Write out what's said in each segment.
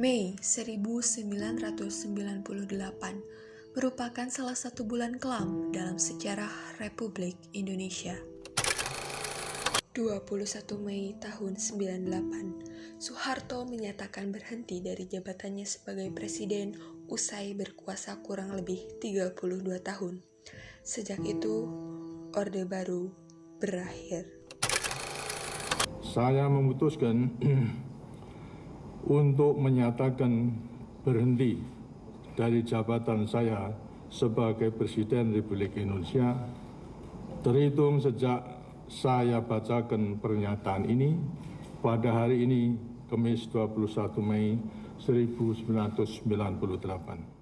Mei 1998 merupakan salah satu bulan kelam dalam sejarah Republik Indonesia. 21 Mei tahun 98, Soeharto menyatakan berhenti dari jabatannya sebagai presiden usai berkuasa kurang lebih 32 tahun. Sejak itu, Orde Baru berakhir. Saya memutuskan untuk menyatakan berhenti dari jabatan saya sebagai Presiden Republik Indonesia terhitung sejak saya bacakan pernyataan ini pada hari ini, Kamis 21 Mei 1998.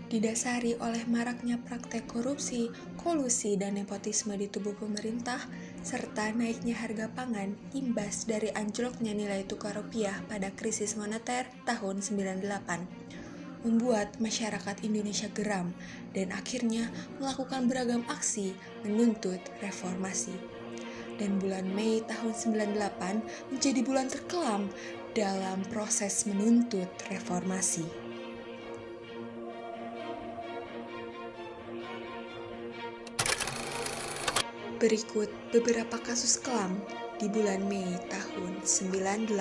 Didasari oleh maraknya praktek korupsi, kolusi, dan nepotisme di tubuh pemerintah, serta naiknya harga pangan imbas dari anjloknya nilai tukar rupiah pada krisis moneter tahun 98, membuat masyarakat Indonesia geram dan akhirnya melakukan beragam aksi menuntut reformasi. Dan bulan Mei tahun 98 menjadi bulan terkelam dalam proses menuntut reformasi. Berikut beberapa kasus kelam di bulan Mei tahun 98.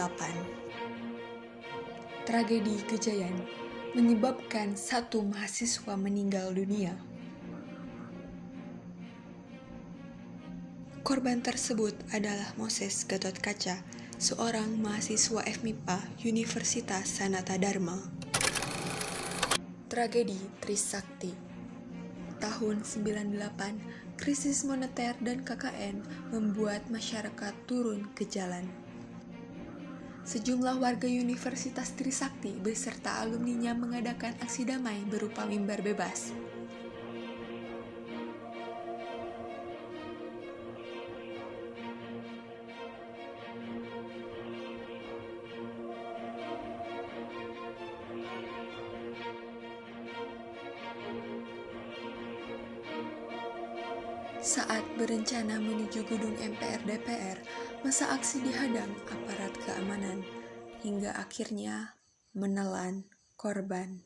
Tragedi Gejayan menyebabkan 1 mahasiswa meninggal dunia. Korban tersebut adalah Moses Gatotkaca, seorang mahasiswa FMIPA Universitas Sanata Dharma. Tragedi Trisakti. Tahun 98, krisis moneter dan KKN membuat masyarakat turun ke jalan. Sejumlah warga Universitas Trisakti beserta alumninya mengadakan aksi damai berupa mimbar bebas. Saat berencana menuju gedung MPR DPR, masa aksi dihadang aparat keamanan, hingga akhirnya menelan korban.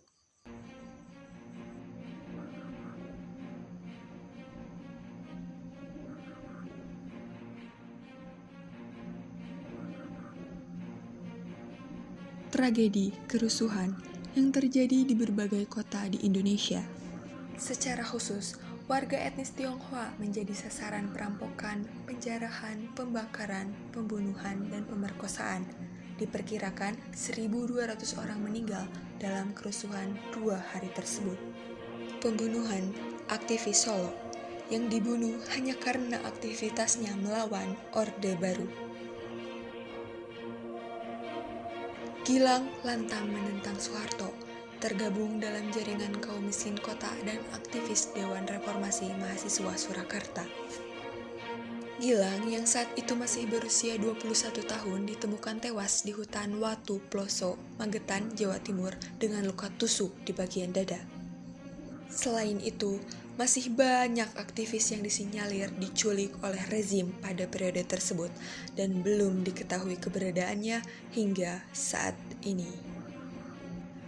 Tragedi kerusuhan yang terjadi di berbagai kota di Indonesia. Secara khusus, warga etnis Tionghoa menjadi sasaran perampokan, penjarahan, pembakaran, pembunuhan, dan pemerkosaan. Diperkirakan 1.200 orang meninggal dalam kerusuhan 2 hari tersebut. Pembunuhan aktivis Solo yang dibunuh hanya karena aktivitasnya melawan Orde Baru. Gilang lantang menentang Soeharto, tergabung dalam jaringan kaum miskin kota dan aktivis Dewan Reformasi Mahasiswa Surakarta. Gilang yang saat itu masih berusia 21 tahun ditemukan tewas di hutan Watu Ploso, Magetan, Jawa Timur dengan luka tusuk di bagian dada. Selain itu, masih banyak aktivis yang disinyalir diculik oleh rezim pada periode tersebut dan belum diketahui keberadaannya hingga saat ini.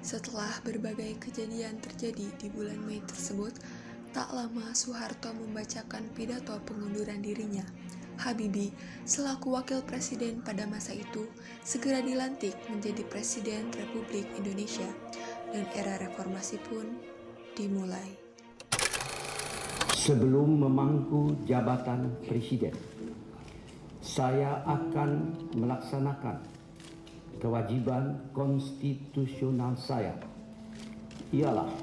Setelah berbagai kejadian terjadi di bulan Mei tersebut, tak lama Soeharto membacakan pidato pengunduran dirinya. Habibie, selaku wakil presiden pada masa itu, segera dilantik menjadi Presiden Republik Indonesia, dan era reformasi pun dimulai. Sebelum memangku jabatan presiden, saya akan melaksanakan kewajiban konstitusional saya, ialah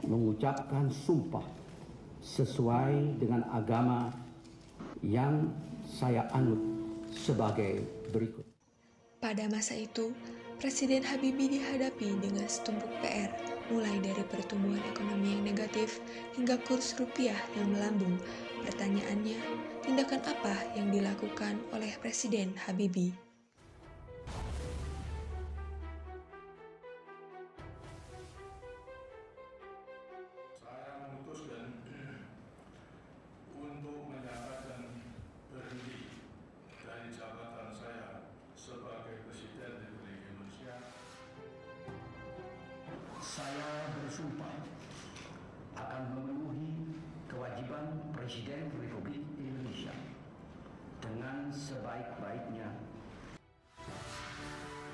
mengucapkan sumpah sesuai dengan agama yang saya anut sebagai berikut. Pada masa itu, Presiden Habibie dihadapi dengan setumpuk PR, mulai dari pertumbuhan ekonomi yang negatif hingga kurs rupiah yang melambung. Pertanyaannya, tindakan apa yang dilakukan oleh Presiden Habibie? Saya bersumpah akan memenuhi kewajiban Presiden Republik Indonesia dengan sebaik-baiknya.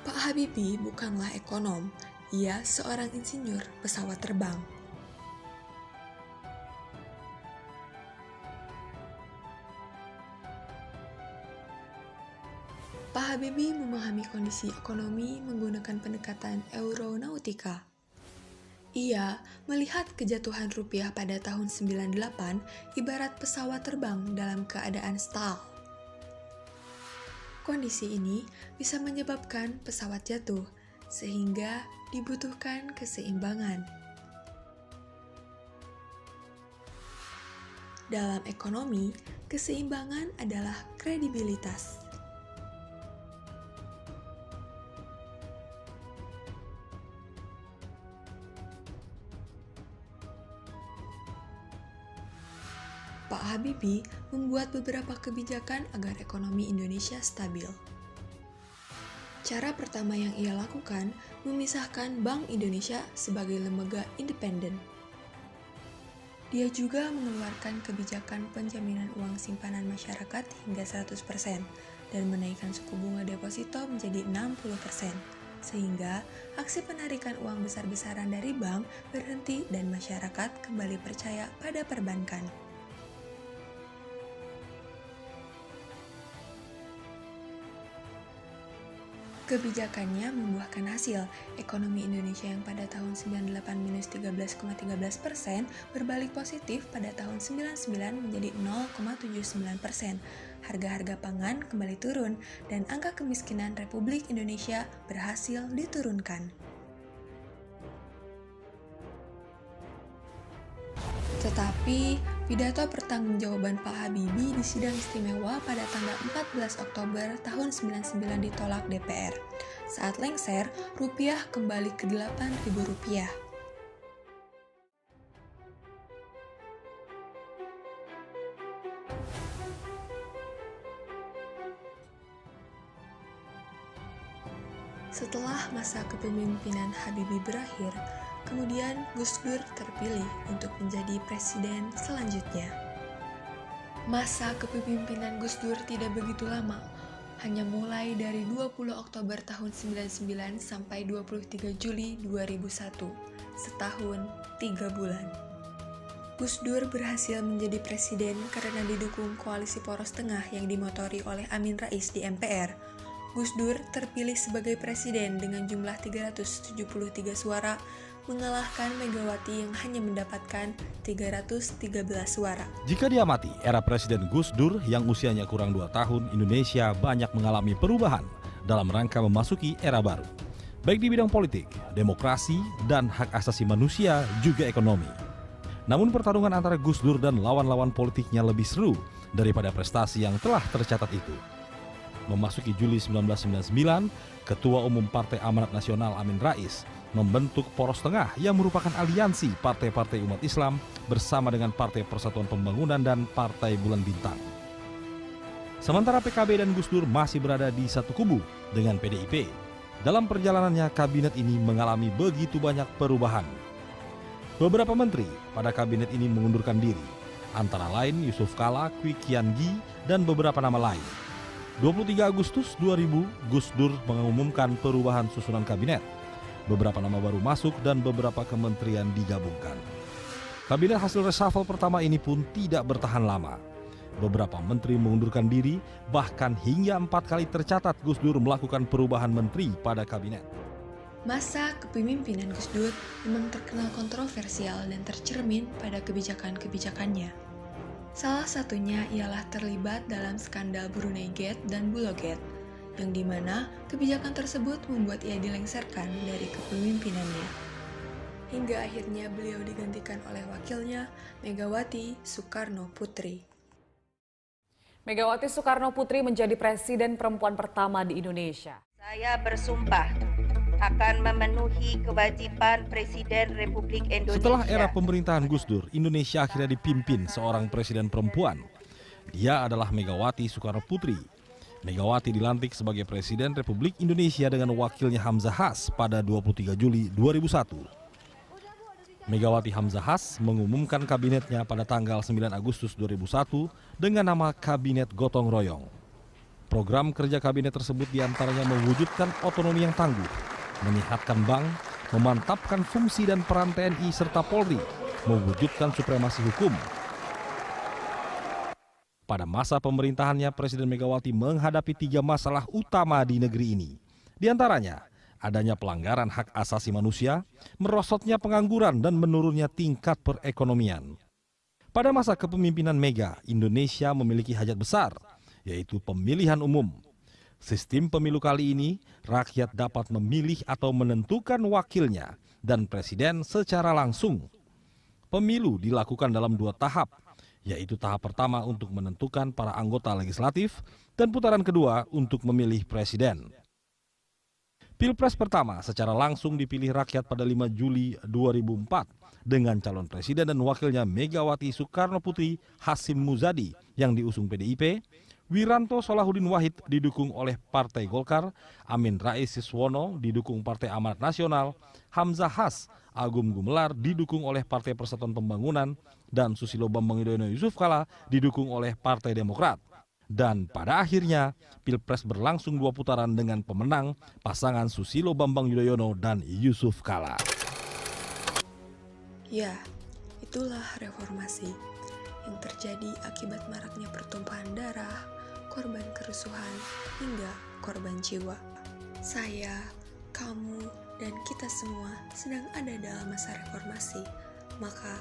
Pak Habibie bukanlah ekonom, ia seorang insinyur pesawat terbang. Pak Habibie memahami kondisi ekonomi menggunakan pendekatan Euronautika. Ia melihat kejatuhan rupiah pada tahun 98 ibarat pesawat terbang dalam keadaan stall. Kondisi ini bisa menyebabkan pesawat jatuh, sehingga dibutuhkan keseimbangan. Dalam ekonomi, keseimbangan adalah kredibilitas. Pak Habibie membuat beberapa kebijakan agar ekonomi Indonesia stabil. Cara pertama yang ia lakukan memisahkan Bank Indonesia sebagai lembaga independen. Dia juga mengeluarkan kebijakan penjaminan uang simpanan masyarakat hingga 100% dan menaikkan suku bunga deposito menjadi 60%, sehingga aksi penarikan uang besar-besaran dari bank berhenti dan masyarakat kembali percaya pada perbankan. Kebijakannya membuahkan hasil. Ekonomi Indonesia yang pada tahun 98 minus 13,13% berbalik positif pada tahun 99 menjadi 0,79%. Harga-harga pangan kembali turun dan angka kemiskinan Republik Indonesia berhasil diturunkan. Tetapi, pidato pertanggungjawaban Pak Habibie di sidang istimewa pada tanggal 14 Oktober tahun 99 ditolak DPR. Saat lengser, rupiah kembali ke Rp8.000. Setelah masa kepemimpinan Habibie berakhir, kemudian Gus Dur terpilih untuk menjadi presiden selanjutnya. Masa kepemimpinan Gus Dur tidak begitu lama, hanya mulai dari 20 Oktober tahun 99 sampai 23 Juli 2001, setahun 3 bulan. Gus Dur berhasil menjadi presiden karena didukung koalisi poros tengah yang dimotori oleh Amin Rais di MPR. Gus Dur terpilih sebagai presiden dengan jumlah 373 suara, mengalahkan Megawati yang hanya mendapatkan 313 suara. Jika diamati era Presiden Gus Dur yang usianya kurang 2 tahun, Indonesia banyak mengalami perubahan dalam rangka memasuki era baru, baik di bidang politik, demokrasi, dan hak asasi manusia, juga ekonomi. Namun pertarungan antara Gus Dur dan lawan-lawan politiknya lebih seru daripada prestasi yang telah tercatat itu. Memasuki Juli 1999, Ketua Umum Partai Amanat Nasional Amin Rais membentuk Poros Tengah yang merupakan aliansi partai-partai umat Islam bersama dengan Partai Persatuan Pembangunan dan Partai Bulan Bintang. Sementara PKB dan Gus Dur masih berada di satu kubu dengan PDIP. Dalam perjalanannya, kabinet ini mengalami begitu banyak perubahan. Beberapa menteri pada kabinet ini mengundurkan diri, antara lain Yusuf Kala, Kwi Kian Gi, dan beberapa nama lain. 23 Agustus 2000, Gus Dur mengumumkan perubahan susunan kabinet. Beberapa nama baru masuk dan beberapa kementerian digabungkan. Kabinet hasil reshuffle pertama ini pun tidak bertahan lama. Beberapa menteri mengundurkan diri, bahkan hingga 4 kali tercatat Gus Dur melakukan perubahan menteri pada kabinet. Masa kepemimpinan Gus Dur memang terkenal kontroversial dan tercermin pada kebijakan-kebijakannya. Salah satunya ialah terlibat dalam skandal Brunei Gate dan Bulogate, yang dimana kebijakan tersebut membuat ia dilengsarkan dari kepemimpinannya. Hingga akhirnya beliau digantikan oleh wakilnya, Megawati Soekarno Putri. Megawati Soekarno Putri menjadi presiden perempuan pertama di Indonesia. Saya bersumpah akan memenuhi kewajiban Presiden Republik Indonesia. Setelah era pemerintahan Gus Dur, Indonesia akhirnya dipimpin seorang presiden perempuan. Dia adalah Megawati Soekarno Putri. Megawati dilantik sebagai Presiden Republik Indonesia dengan wakilnya Hamzahas pada 23 Juli 2001. Megawati Hamzahas mengumumkan kabinetnya pada tanggal 9 Agustus 2001 dengan nama Kabinet Gotong Royong. Program kerja kabinet tersebut diantaranya mewujudkan otonomi yang tangguh, menyehatkan bank, memantapkan fungsi dan peran TNI serta Polri, mewujudkan supremasi hukum. Pada masa pemerintahannya, Presiden Megawati menghadapi 3 masalah utama di negeri ini. Di antaranya, adanya pelanggaran hak asasi manusia, merosotnya pengangguran, dan menurunnya tingkat perekonomian. Pada masa kepemimpinan Mega, Indonesia memiliki hajat besar, yaitu pemilihan umum. Sistem pemilu kali ini, rakyat dapat memilih atau menentukan wakilnya dan presiden secara langsung. Pemilu dilakukan dalam 2 tahap, yaitu tahap pertama untuk menentukan para anggota legislatif dan putaran kedua untuk memilih presiden. Pilpres pertama secara langsung dipilih rakyat pada 5 Juli 2004 dengan calon presiden dan wakilnya Megawati Soekarno Putri Hasyim Muzadi yang diusung PDIP, Wiranto Salahuddin Wahid didukung oleh Partai Golkar, Amin Rais Siswono didukung Partai Amanat Nasional, Hamzahas Agung Gumelar didukung oleh Partai Persatuan Pembangunan, dan Susilo Bambang Yudhoyono Yusuf Kala didukung oleh Partai Demokrat. Dan pada akhirnya, Pilpres berlangsung 2 putaran dengan pemenang pasangan Susilo Bambang Yudhoyono dan Yusuf Kala. Ya, itulah reformasi yang terjadi akibat maraknya pertumpahan darah, korban kerusuhan, hingga korban jiwa. Saya, kamu, dan kita semua sedang ada dalam masa reformasi. Maka,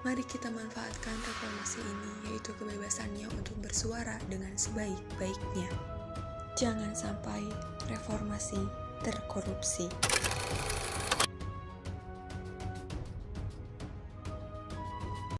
mari kita manfaatkan reformasi ini, yaitu kebebasannya untuk bersuara dengan sebaik-baiknya. Jangan sampai reformasi terkorupsi.